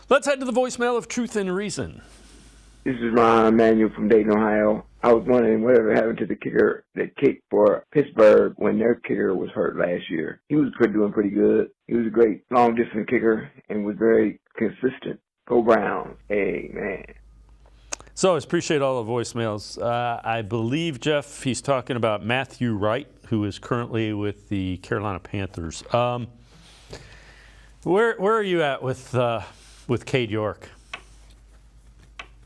Let's head to the voicemail of Truth and Reason. This is Ron Emanuel from Dayton, Ohio. I was wondering whatever happened to the kicker that kicked for Pittsburgh when their kicker was hurt last year. He was doing pretty good. He was a great long-distance kicker and was very consistent. Go Browns. Amen. So I appreciate all the voicemails. I believe, Jeff, he's talking about Matthew Wright, who is currently with the Carolina Panthers. Where are you at with Cade York?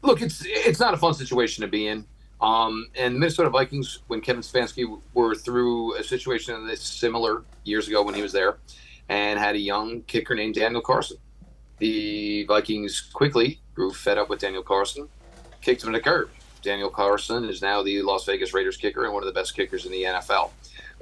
Look, it's not a fun situation to be in. And the Minnesota Vikings, when Kevin Stefanski were through a situation of this similar years ago when he was there, and had a young kicker named Daniel Carlson. The Vikings quickly grew fed up with Daniel Carlson, kicked him to the curb. Daniel Carlson is now the Las Vegas Raiders kicker and one of the best kickers in the NFL.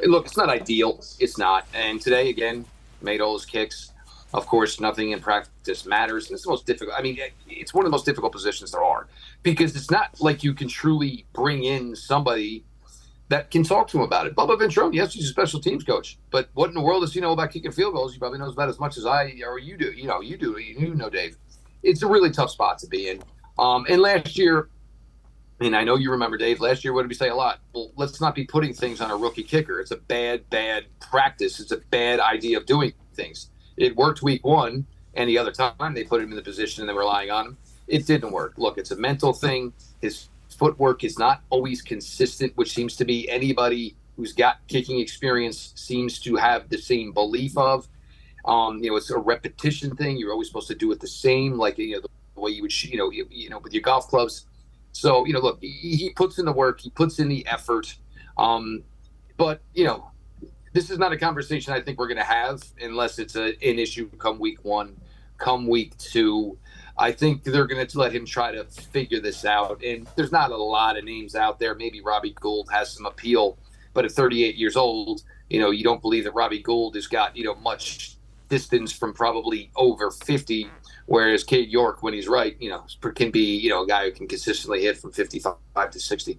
Look, it's not ideal. It's not. And today, again, made all his kicks. Of course, nothing in practice matters. And it's the most difficult. I mean, it's one of the most difficult positions there are because it's not like you can truly bring in somebody that can talk to him about it. Bubba Ventrone, yes, he's a special teams coach. But what in the world does he know about kicking field goals? He probably knows about as much as I or you do. You know, Dave. It's a really tough spot to be in. And last year, and I know you remember, Dave, last year, what did we say a lot? Well, let's not be putting things on a rookie kicker. It's a bad practice. It's a bad idea of doing things. It worked week one, and the other time they put him in the position and they were relying on him. It didn't work. Look, it's a mental thing. His footwork is not always consistent, which seems to be anybody who's got kicking experience seems to have the same belief of. It's a repetition thing. You're always supposed to do it the same, like the way you would, with your golf clubs. So, look, he puts in the work, he puts in the effort. But this is not a conversation I think we're going to have unless it's an issue come week one, come week two. I think they're going to let him try to figure this out. And there's not a lot of names out there. Maybe Robbie Gould has some appeal. But at 38 years old, you don't believe that Robbie Gould has got, much distance from probably over 50, whereas Cade York, when he's right, can be, a guy who can consistently hit from 55 to 60.